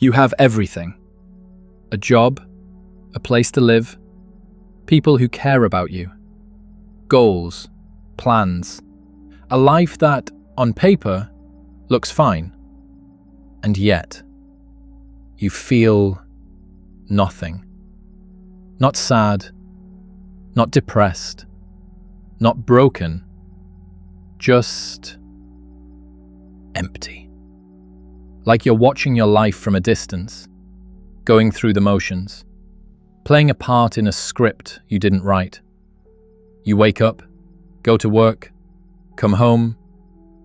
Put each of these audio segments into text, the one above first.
You have everything. A job, a place to live, people who care about you, goals, plans, a life that, on paper, looks fine. And yet, you feel nothing. Not sad, not depressed, not broken, just empty. Like you're watching your life from a distance, going through the motions, playing a part in a script you didn't write. You wake up, go to work, come home,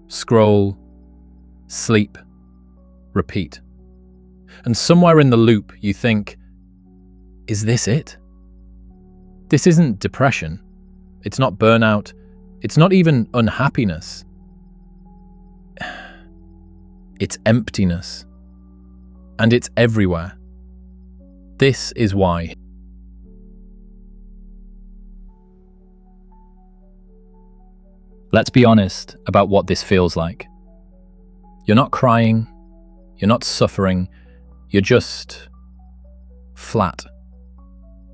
scroll, sleep, repeat. And somewhere in the loop you think, is this it? This isn't depression. It's not burnout. It's not even unhappiness. It's emptiness. And it's everywhere. This is why. Let's be honest about what this feels like. You're not crying. You're not suffering. You're just flat.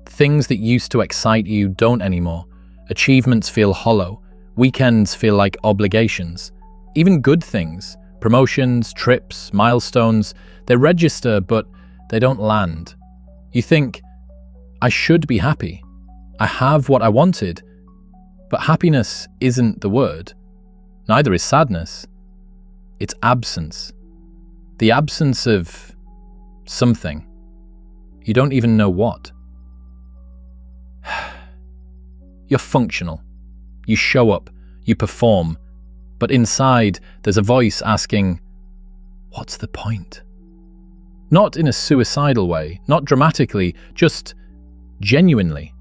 Things that used to excite you don't anymore. Achievements feel hollow. Weekends feel like obligations. Even good things, promotions, trips, milestones, they register, but they don't land. You think, I should be happy. I have what I wanted. But happiness isn't the word. Neither is sadness. It's absence. The absence of something. You don't even know what. You're functional. You show up. You perform. But inside, there's a voice asking, what's the point? Not in a suicidal way, not dramatically, just genuinely.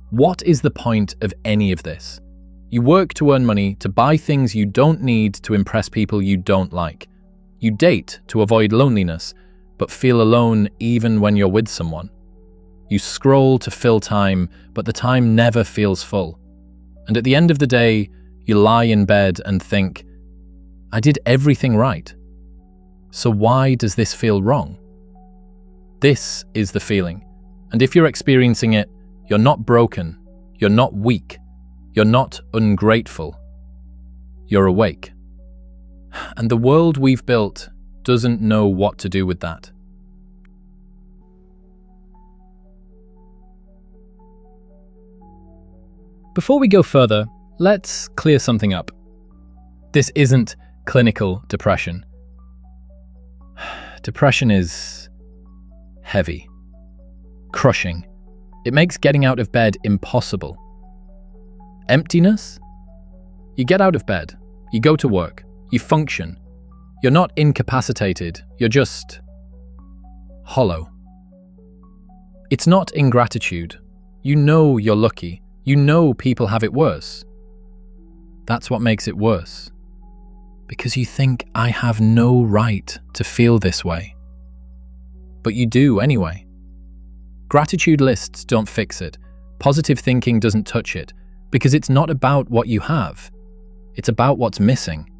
What is the point of any of this? You work to earn money, to buy things you don't need to impress people you don't like. You date to avoid loneliness, but feel alone even when you're with someone. You scroll to fill time, but the time never feels full. And at the end of the day, you lie in bed and think, I did everything right. So why does this feel wrong? This is the feeling. And if you're experiencing it, you're not broken. You're not weak. You're not ungrateful. You're awake. And the world we've built doesn't know what to do with that. Before we go further, let's clear something up. This isn't clinical depression. Depression is heavy, crushing. It makes getting out of bed impossible. Emptiness? You get out of bed, you go to work, you function. You're not incapacitated, you're just hollow. It's not ingratitude. You know you're lucky. You know people have it worse. That's what makes it worse. Because you think, I have no right to feel this way. But you do anyway. Gratitude lists don't fix it. Positive thinking doesn't touch it. Because it's not about what you have. It's about what's missing.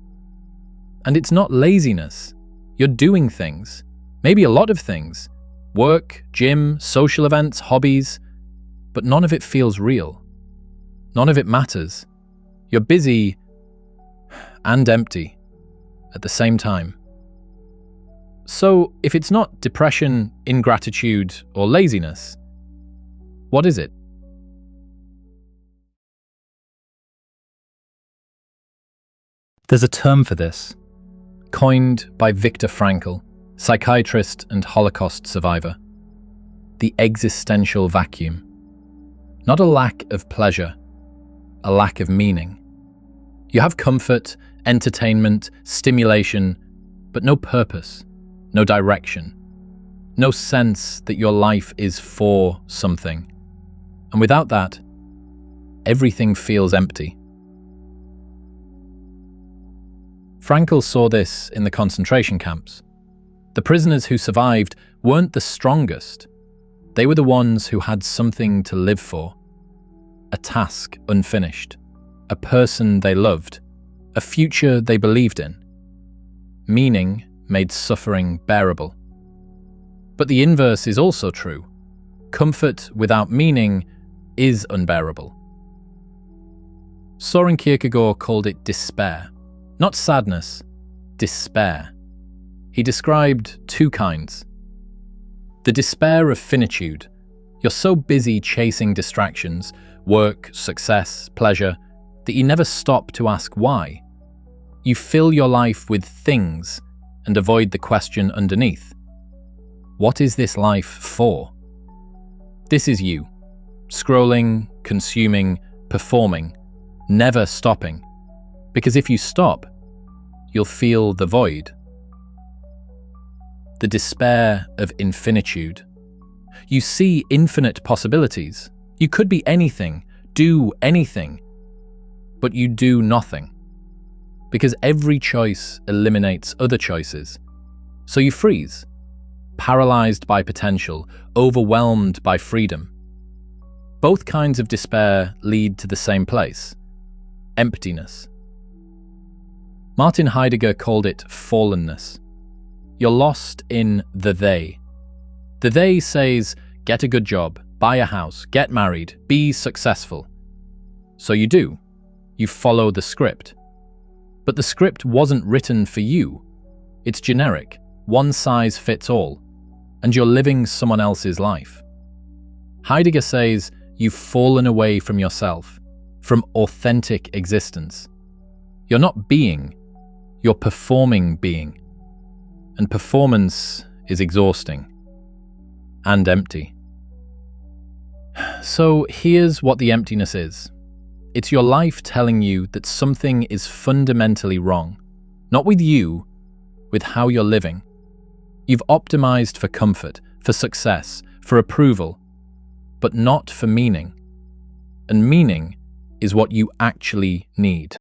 And it's not laziness. You're doing things. Maybe a lot of things. Work, gym, social events, hobbies. But none of it feels real. None of it matters. You're busy and empty at the same time. So, if it's not depression, ingratitude, or laziness, what is it? There's a term for this, coined by Viktor Frankl, psychiatrist and Holocaust survivor. The existential vacuum. Not a lack of pleasure, a lack of meaning. You have comfort, entertainment, stimulation, but no purpose, no direction, no sense that your life is for something. And without that, everything feels empty. Frankl saw this in the concentration camps. The prisoners who survived weren't the strongest. They were the ones who had something to live for. A task unfinished, a person they loved, a future they believed in. Meaning made suffering bearable. But the inverse is also true. Comfort without meaning is unbearable. Søren Kierkegaard called it despair. Not sadness, despair. He described two kinds. The despair of finitude. You're so busy chasing distractions, work, success, pleasure, that you never stop to ask why. You fill your life with things and avoid the question underneath. What is this life for? This is you, scrolling, consuming, performing, never stopping. Because if you stop, you'll feel the void. The despair of infinitude. You see infinite possibilities. You could be anything, do anything, but you do nothing. Because every choice eliminates other choices. So you freeze, paralyzed by potential, overwhelmed by freedom. Both kinds of despair lead to the same place: emptiness. Martin Heidegger called it fallenness. You're lost in the they. The they says, get a good job, buy a house, get married, be successful. So you do. You follow the script. But the script wasn't written for you. It's generic, one size fits all, and you're living someone else's life. Heidegger says you've fallen away from yourself, from authentic existence. You're not being, you're performing being. And performance is exhausting and empty. So here's what the emptiness is. It's your life telling you that something is fundamentally wrong. Not with you, with how you're living. You've optimized for comfort, for success, for approval, but not for meaning. And meaning is what you actually need.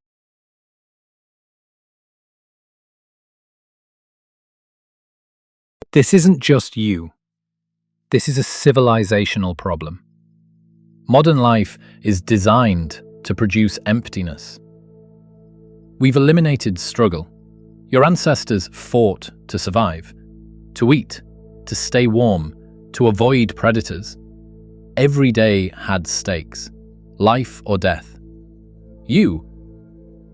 This isn't just you. This is a civilizational problem. Modern life is designed to produce emptiness. We've eliminated struggle. Your ancestors fought to survive, to eat, to stay warm, to avoid predators. Every day had stakes, life or death. You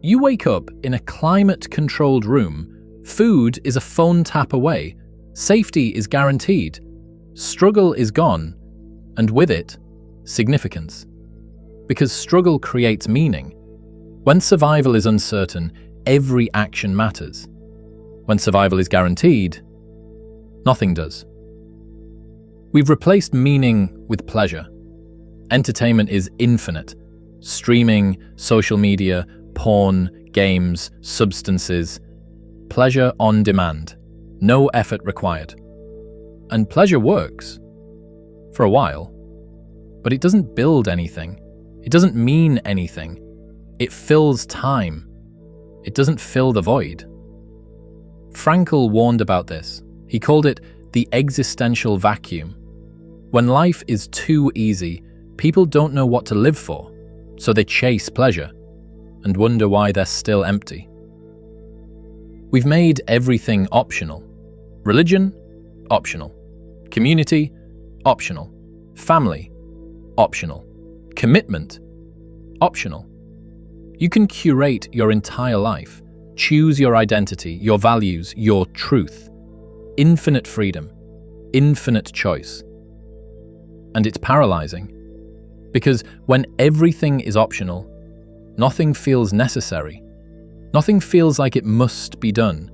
wake up in a climate-controlled room. Food is a phone tap away. Safety is guaranteed. Struggle is gone, and with it, significance. Because struggle creates meaning. When survival is uncertain, every action matters. When survival is guaranteed, nothing does. We've replaced meaning with pleasure. Entertainment is infinite. Streaming, social media, porn, games, substances. Pleasure on demand. No effort required. And pleasure works. For a while. But it doesn't build anything. It doesn't mean anything. It fills time. It doesn't fill the void. Frankl warned about this. He called it the existential vacuum. When life is too easy, people don't know what to live for, so they chase pleasure and wonder why they're still empty. We've made everything optional. Religion? Optional. Community? Optional. Family? Optional. Commitment? Optional. You can curate your entire life, choose your identity, your values, your truth. Infinite freedom, infinite choice. And it's paralyzing, because when everything is optional, nothing feels necessary. Nothing feels like it must be done.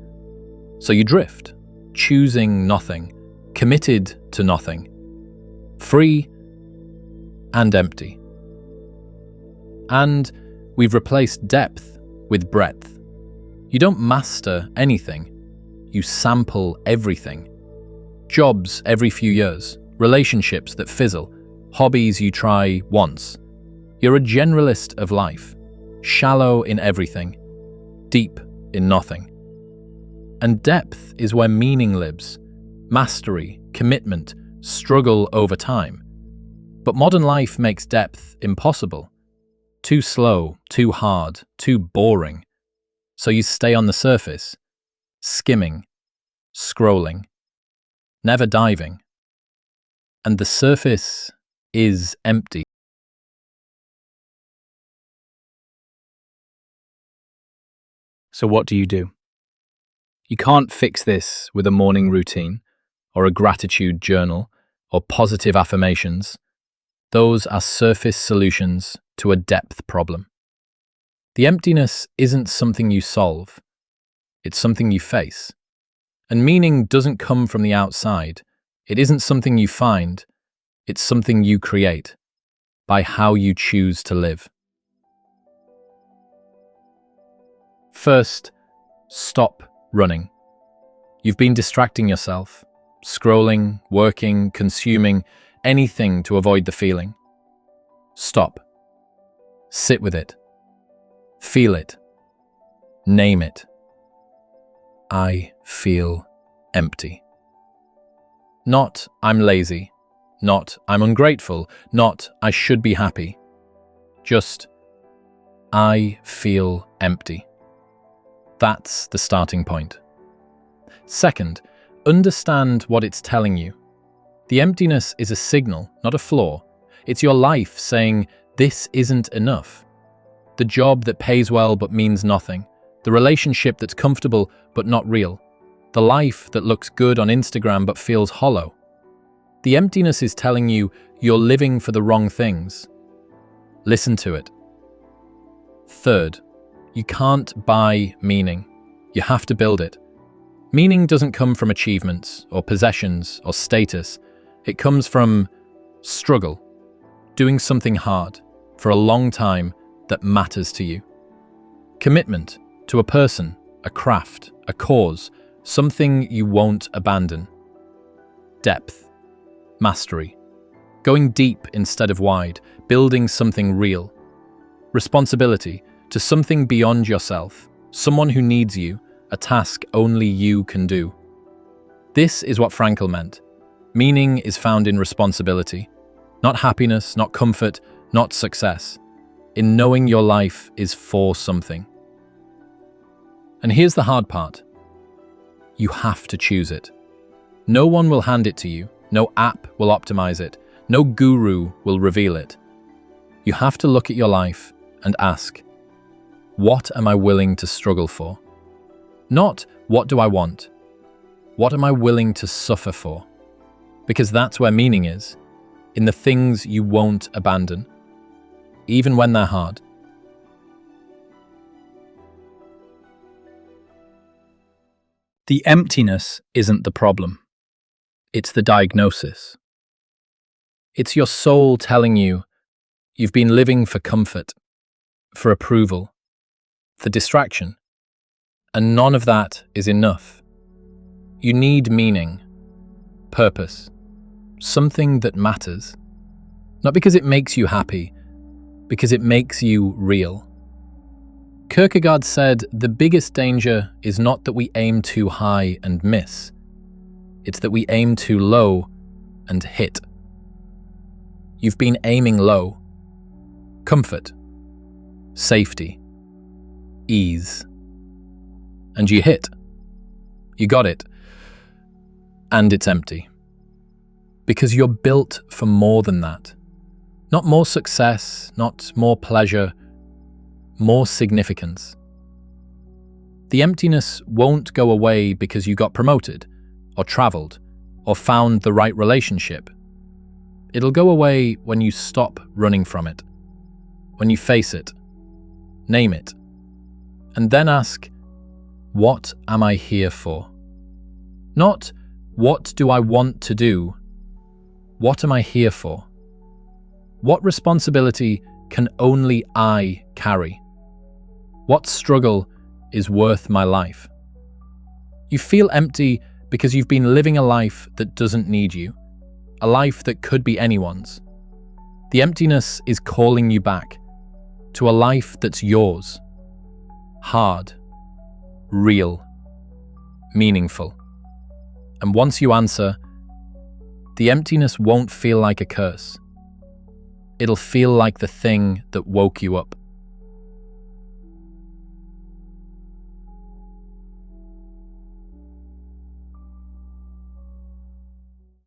So you drift, choosing nothing, committed to nothing, free and empty. And we've replaced depth with breadth. You don't master anything. You sample everything. Jobs every few years, relationships that fizzle, hobbies you try once. You're a generalist of life, shallow in everything, deep in nothing. And depth is where meaning lives, mastery, commitment, struggle over time. But modern life makes depth impossible. Too slow, too hard, too boring. So you stay on the surface, skimming, scrolling. never diving, and the surface is empty. So what do? You can't fix this with a morning routine, or a gratitude journal, or positive affirmations. Those are surface solutions to a depth problem. The emptiness isn't something you solve, it's something you face. And meaning doesn't come from the outside. It isn't something you find, it's something you create, by how you choose to live. First, stop running. You've been distracting yourself, scrolling, working, consuming, anything to avoid the feeling. Stop. Sit with it. Feel it. Name it. I feel empty. Not I'm lazy, not I'm ungrateful, not I should be happy. Just I feel empty. That's the starting point. Second, understand what it's telling you. The emptiness is a signal, not a flaw. It's your life saying, this isn't enough. The job that pays well but means nothing. The relationship that's comfortable but not real. The life that looks good on Instagram but feels hollow. The emptiness is telling you you're living for the wrong things. Listen to it. Third, you can't buy meaning. You have to build it. Meaning doesn't come from achievements or possessions or status. It comes from struggle, doing something hard for a long time that matters to you. Commitment to a person, a craft, a cause, something you won't abandon. Depth, mastery, going deep instead of wide, building something real. Responsibility to something beyond yourself, someone who needs you, a task only you can do. This is what Frankl meant. Meaning is found in responsibility, not happiness, not comfort, not success. In knowing your life is for something. And here's the hard part. You have to choose it. No one will hand it to you. No app will optimize it. No guru will reveal it. You have to look at your life and ask, what am I willing to struggle for? Not what do I want? What am I willing to suffer for? Because that's where meaning is, in the things you won't abandon, even when they're hard. The emptiness isn't the problem. It's the diagnosis. It's your soul telling you you've been living for comfort, for approval, for distraction, and none of that is enough. You need meaning, purpose, something that matters, not because it makes you happy, because it makes you real. Kierkegaard said the biggest danger is not that we aim too high and miss, it's that we aim too low and hit. You've been aiming low. Comfort, safety, ease. And you hit. You got it. And it's empty. Because you're built for more than that. Not more success, not more pleasure, more significance. The emptiness won't go away because you got promoted, or traveled, or found the right relationship. It'll go away when you stop running from it. When you face it, name it, and then ask, what am I here for? Not, what do I want to do? What am I here for? What responsibility can only I carry? What struggle is worth my life? You feel empty because you've been living a life that doesn't need you, a life that could be anyone's. The emptiness is calling you back to a life that's yours, hard, real, meaningful. And once you answer, the emptiness won't feel like a curse. It'll feel like the thing that woke you up.